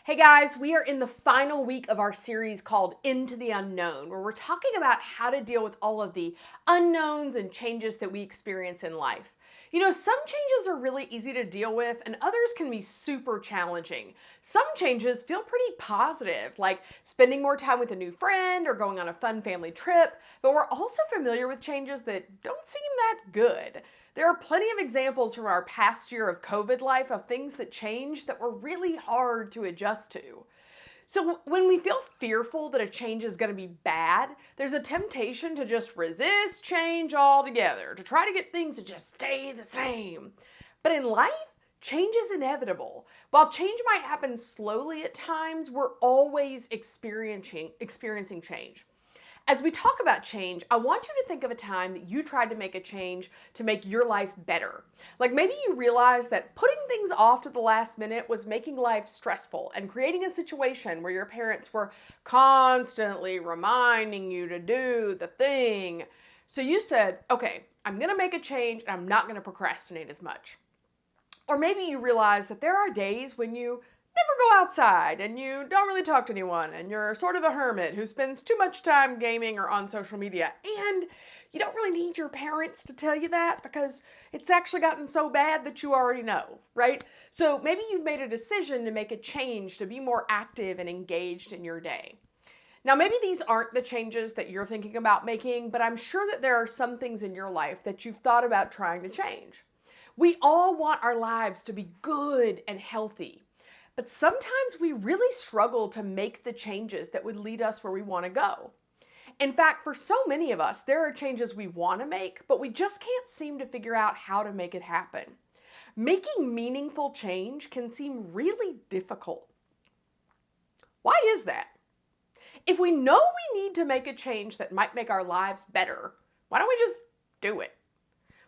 Hey guys, we are in the final week of our series called Into the Unknown, where we're talking about how to deal with all of the unknowns and changes that we experience in life. Some changes are really easy to deal with, and others can be super challenging. Some changes feel pretty positive, like spending more time with a new friend or going on a fun family trip, but we're also familiar with changes that don't seem that good. There are plenty of examples from our past year of COVID life of things that changed that were really hard to adjust to. So, when we feel fearful that a change is going to be bad, there's a temptation to just resist change altogether, to try to get things to just stay the same. But in life, change is inevitable. While change might happen slowly at times, we're always experiencing change. As we talk about change, I want you to think of a time that you tried to make a change to make your life better. Like maybe you realized that putting things off to the last minute was making life stressful and creating a situation where your parents were constantly reminding you to do the thing. So you said, okay, I'm going to make a change and I'm not going to procrastinate as much. Or maybe you realize that there are days when you never go outside and you don't really talk to anyone and you're sort of a hermit who spends too much time gaming or on social media, and you don't really need your parents to tell you that because it's actually gotten so bad that you already know, right? So maybe you've made a decision to make a change to be more active and engaged in your day. Now, maybe these aren't the changes that you're thinking about making, but I'm sure that there are some things in your life that you've thought about trying to change. We all want our lives to be good and healthy. But sometimes we really struggle to make the changes that would lead us where we want to go. In fact, for so many of us, there are changes we want to make, but we just can't seem to figure out how to make it happen. Making meaningful change can seem really difficult. Why is that? If we know we need to make a change that might make our lives better, why don't we just do it?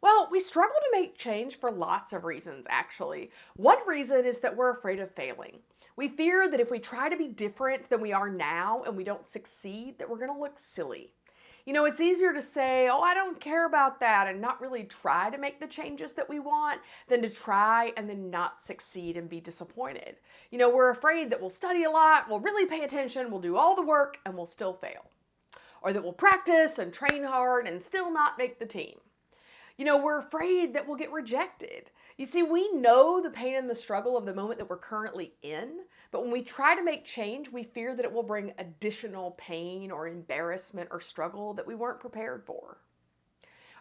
Well, we struggle to make change for lots of reasons, actually. One reason is that we're afraid of failing. We fear that if we try to be different than we are now and we don't succeed, that we're going to look silly. It's easier to say, oh, I don't care about that, and not really try to make the changes that we want than to try and then not succeed and be disappointed. We're afraid that we'll study a lot, we'll really pay attention, we'll do all the work, and we'll still fail. Or that we'll practice and train hard and still not make the team. We're afraid that we'll get rejected. You see, we know the pain and the struggle of the moment that we're currently in, but when we try to make change, we fear that it will bring additional pain or embarrassment or struggle that we weren't prepared for.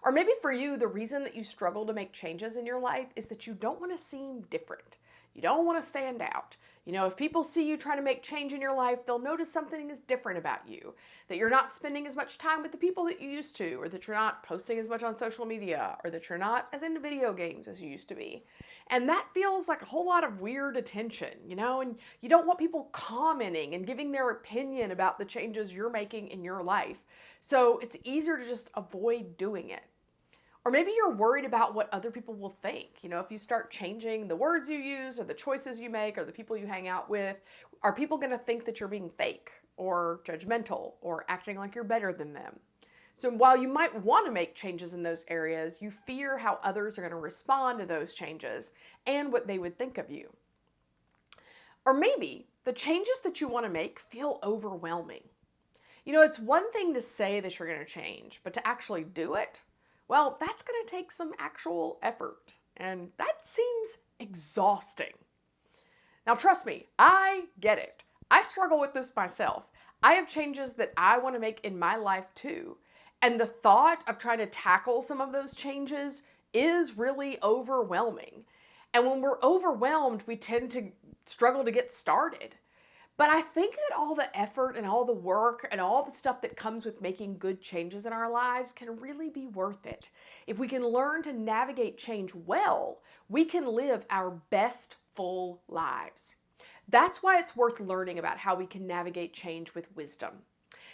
Or maybe for you, the reason that you struggle to make changes in your life is that you don't want to seem different. You don't want to stand out. If people see you trying to make change in your life, they'll notice something is different about you. That you're not spending as much time with the people that you used to, or that you're not posting as much on social media, or that you're not as into video games as you used to be. And that feels like a whole lot of weird attention, and you don't want people commenting and giving their opinion about the changes you're making in your life. So it's easier to just avoid doing it. Or maybe you're worried about what other people will think. If you start changing the words you use or the choices you make or the people you hang out with, are people going to think that you're being fake or judgmental or acting like you're better than them? So while you might want to make changes in those areas, you fear how others are going to respond to those changes and what they would think of you. Or maybe the changes that you want to make feel overwhelming. It's one thing to say that you're going to change, but to actually do it, well, that's going to take some actual effort, and that seems exhausting. Now, trust me, I get it. I struggle with this myself. I have changes that I want to make in my life too, and the thought of trying to tackle some of those changes is really overwhelming. And when we're overwhelmed, we tend to struggle to get started. But I think that all the effort and all the work and all the stuff that comes with making good changes in our lives can really be worth it. If we can learn to navigate change well, we can live our best full lives. That's why it's worth learning about how we can navigate change with wisdom.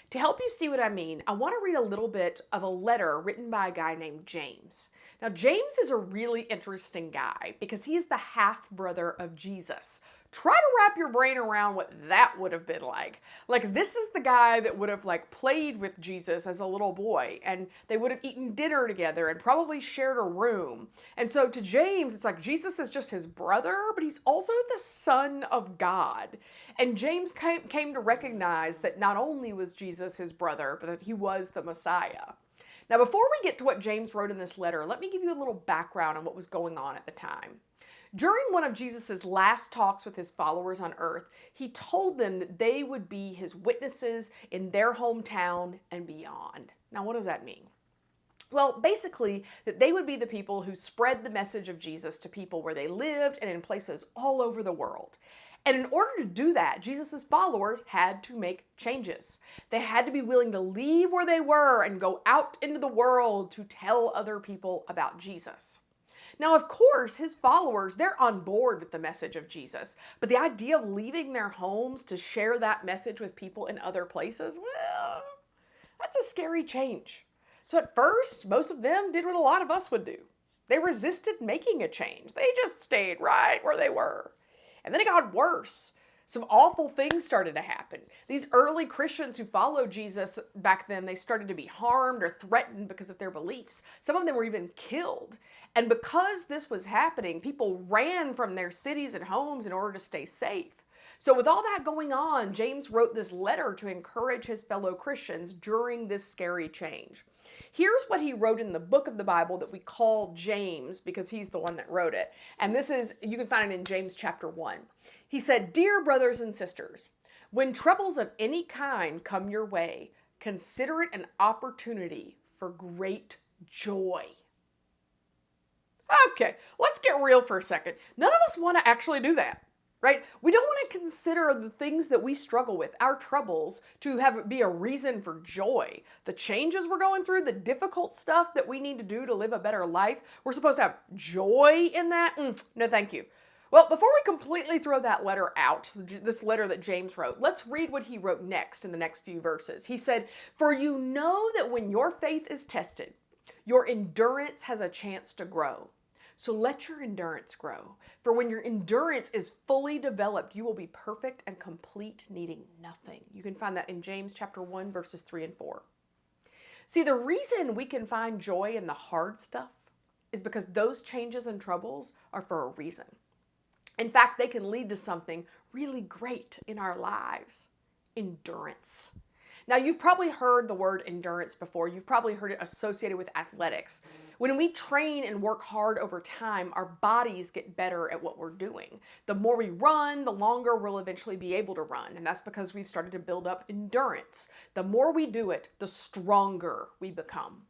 To help you see what I mean, I want to read a little bit of a letter written by a guy named James. Now, James is a really interesting guy because he is the half-brother of Jesus, Try to wrap your brain around what that would have been like. Like, this is the guy that would have like played with Jesus as a little boy, and they would have eaten dinner together and probably shared a room. And so to James, it's like Jesus is just his brother, but he's also the Son of God. And James came to recognize that not only was Jesus his brother, but that he was the Messiah. Now, before we get to what James wrote in this letter, let me give you a little background on what was going on at the time. During one of Jesus' last talks with his followers on earth, he told them that they would be his witnesses in their hometown and beyond. Now, what does that mean? Well, basically, that they would be the people who spread the message of Jesus to people where they lived and in places all over the world. And in order to do that, Jesus' followers had to make changes. They had to be willing to leave where they were and go out into the world to tell other people about Jesus. Now, of course, his followers, they're on board with the message of Jesus, but the idea of leaving their homes to share that message with people in other places, well, that's a scary change. So at first, most of them did what a lot of us would do. They resisted making a change. They just stayed right where they were. And then it got worse. Some awful things started to happen. These early Christians who followed Jesus back then, they started to be harmed or threatened because of their beliefs. Some of them were even killed. And because this was happening, people ran from their cities and homes in order to stay safe. So with all that going on, James wrote this letter to encourage his fellow Christians during this scary change. Here's what he wrote in the book of the Bible that we call James, because he's the one that wrote it. And this is, you can find it in James chapter 1. He said, "Dear brothers and sisters, when troubles of any kind come your way, consider it an opportunity for great joy." Okay, let's get real for a second. None of us want to actually do that, right? We don't want to consider the things that we struggle with, our troubles, to be a reason for joy. The changes we're going through, the difficult stuff that we need to do to live a better life, we're supposed to have joy in that? No, thank you. Well, before we completely throw that letter out, this letter that James wrote, let's read what he wrote next in the next few verses. He said, "For you know that when your faith is tested, your endurance has a chance to grow. So let your endurance grow. For when your endurance is fully developed, you will be perfect and complete, needing nothing." You can find that in James chapter 1, verses 3 and 4. See, the reason we can find joy in the hard stuff is because those changes and troubles are for a reason. In fact, they can lead to something really great in our lives: endurance. Now, you've probably heard the word endurance before. You've probably heard it associated with athletics. When we train and work hard over time, our bodies get better at what we're doing. The more we run, the longer we'll eventually be able to run. And that's because we've started to build up endurance. The more we do it, the stronger we become.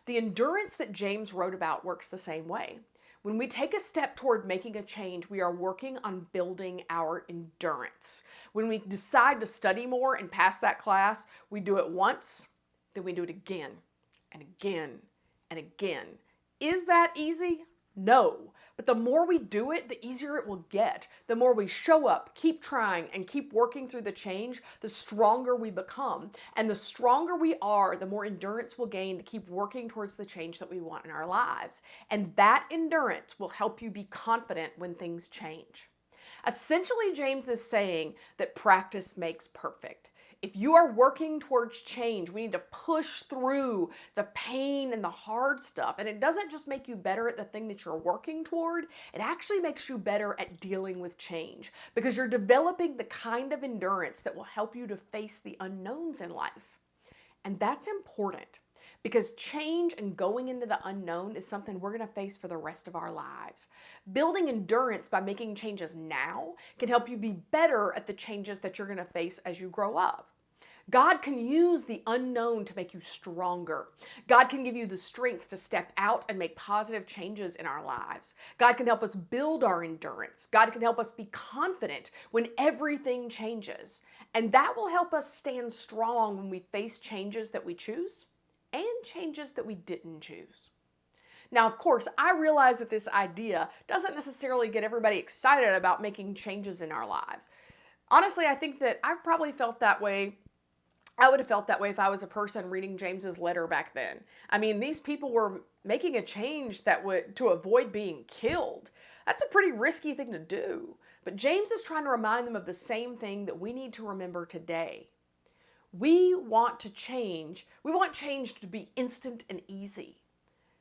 The endurance that James wrote about works the same way. When we take a step toward making a change, we are working on building our endurance. When we decide to study more and pass that class, we do it once, then we do it again and again and again. Is that easy? No. But the more we do it, the easier it will get. The more we show up, keep trying, and keep working through the change, the stronger we become. And the stronger we are, the more endurance we'll gain to keep working towards the change that we want in our lives. And that endurance will help you be confident when things change. Essentially, James is saying that practice makes perfect. If you are working towards change, we need to push through the pain and the hard stuff. And it doesn't just make you better at the thing that you're working toward, it actually makes you better at dealing with change, because you're developing the kind of endurance that will help you to face the unknowns in life. And that's important, because change and going into the unknown is something we're going to face for the rest of our lives. Building endurance by making changes now can help you be better at the changes that you're going to face as you grow up. God can use the unknown to make you stronger. God can give you the strength to step out and make positive changes in our lives. God can help us build our endurance. God can help us be confident when everything changes. And that will help us stand strong when we face changes that we choose and changes that we didn't choose. Now, of course, I realize that this idea doesn't necessarily get everybody excited about making changes in our lives. Honestly, I think that I've probably felt that way. I would have felt that way if I was a person reading James's letter back then. I mean, these people were making a change that would to avoid being killed. That's a pretty risky thing to do. But James is trying to remind them of the same thing that we need to remember today. We want to change. We want change to be instant and easy.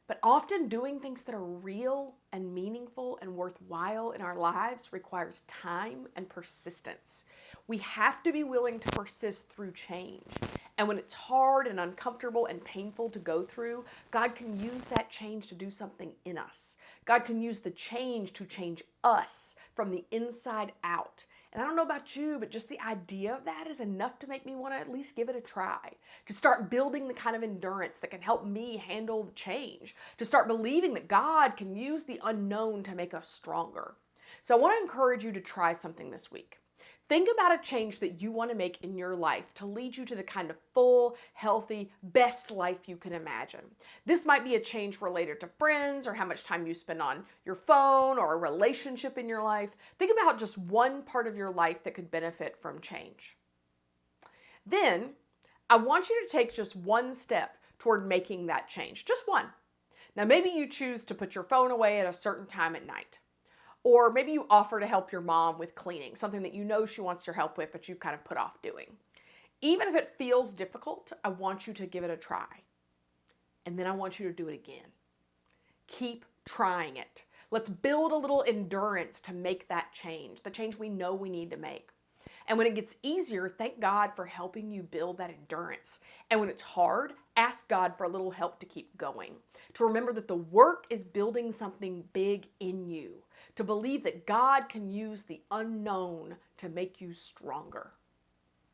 But often doing things that are real and meaningful and worthwhile in our lives requires time and persistence. We have to be willing to persist through change. And when it's hard and uncomfortable and painful to go through, God can use that change to do something in us. God can use the change to change us from the inside out. And I don't know about you, but just the idea of that is enough to make me want to at least give it a try. To start building the kind of endurance that can help me handle the change. To start believing that God can use the unknown to make us stronger. So I want to encourage you to try something this week. Think about a change that you want to make in your life to lead you to the kind of full, healthy, best life you can imagine. This might be a change related to friends or how much time you spend on your phone or a relationship in your life. Think about just one part of your life that could benefit from change. Then, I want you to take just one step toward making that change. Just one. Now, maybe you choose to put your phone away at a certain time at night. Or maybe you offer to help your mom with cleaning, something that you know she wants your help with, but you kind of put off doing. Even if it feels difficult, I want you to give it a try. And then I want you to do it again. Keep trying it. Let's build a little endurance to make that change, the change we know we need to make. And when it gets easier, thank God for helping you build that endurance. And when it's hard, ask God for a little help to keep going. To remember that the work is building something big in you. To believe that God can use the unknown to make you stronger.